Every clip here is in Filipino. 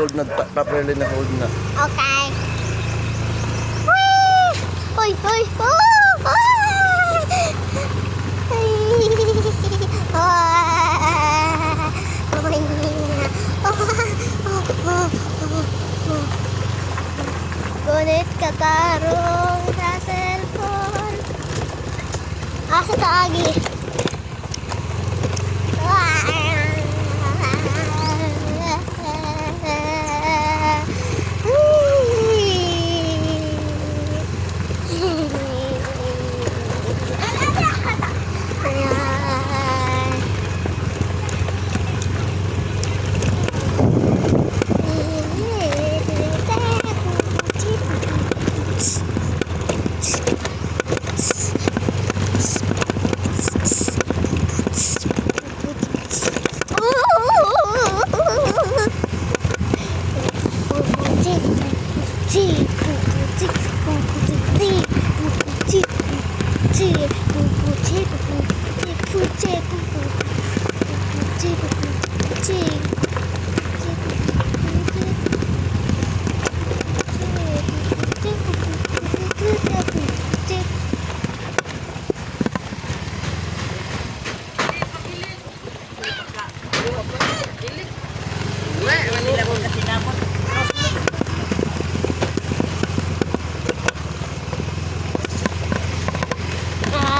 hold na, properly na hold na. Okay. Whee! Hoy, hoy, oh! Gunit kakarong sa cellphone. Asa taagi?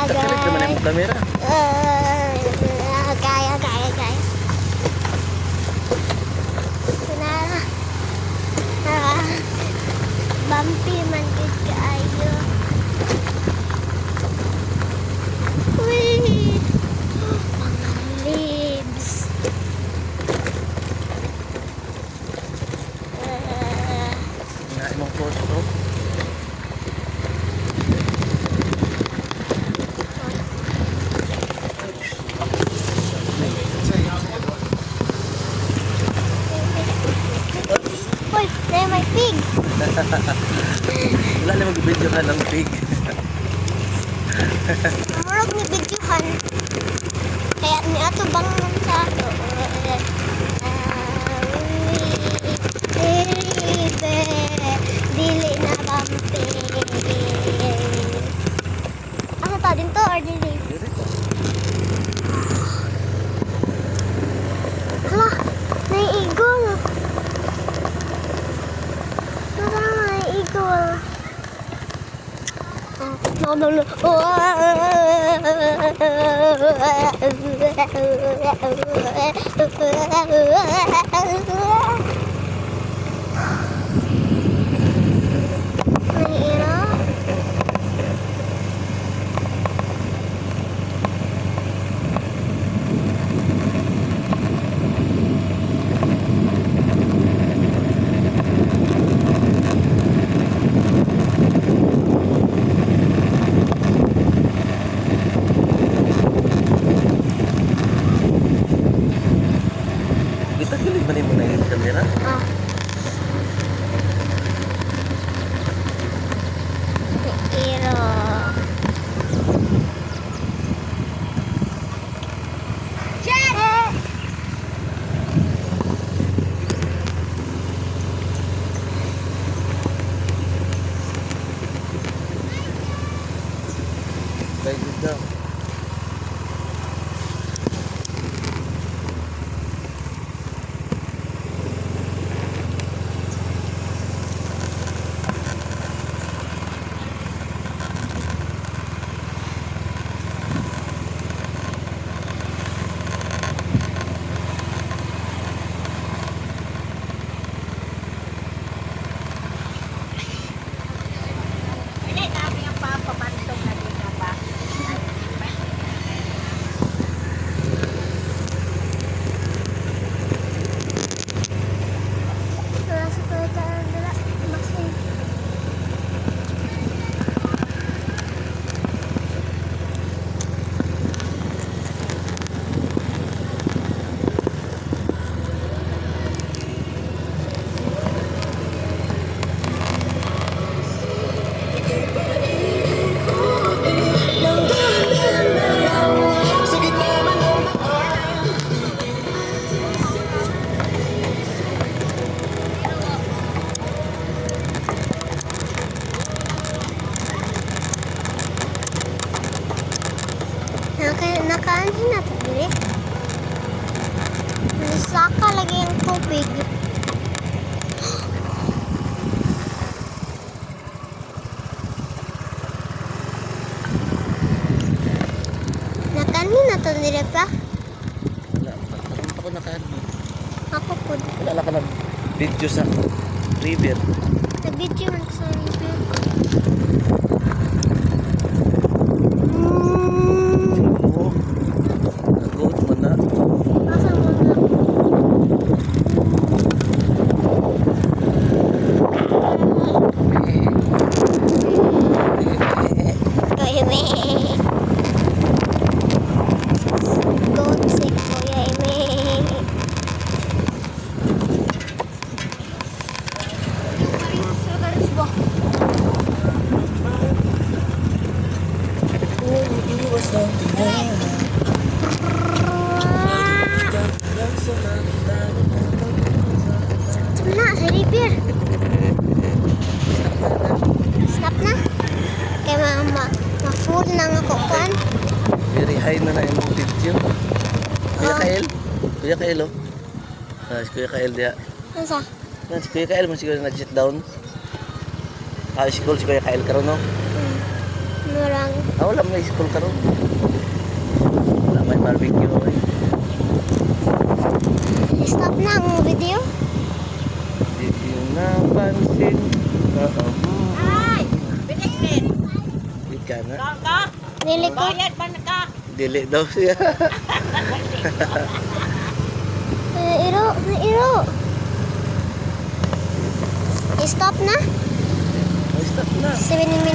Takilig naman yung kamera. Kaya. Kunara. Bumpy man gid kaayo. Wait. Mga leaves. Na imong course to. Uy, there my pig. Wala na mag-video ka ng pig. Murag ni videohan. Kaya ni ato bang sa ato. Dili na bumpy. Ano ta din to or dili? Hala, naiigol. Naiigol. No. Takilig man mo na yung kamera. Pero Very good daw. Video sa river. Nag-video man sa river. Oh. Nagot mo na. Asa mo na? Kuya Ime. Goat si Kuya Ime. Wala, sa river. Snap na. Kaya ma-full na nga kukuan. Very high na na yung video. Kuya Ah. Kael. Kuya Kael oh. Si Kuya Kael diya. Ano sa? Si Kuya Kael mo siguro nag-sit down. School si Kuya Kael karon no. Murang. Wala mo na school karon. Wala may barbecue eh. Stop na ang video. Di yung napansin. Oo. Ay! Binig-binig! Di ka na. Ka? Dili ko. Bayad ba na ka? Dili daw siya. Iro. Stop na. Stop na. 7 minutes.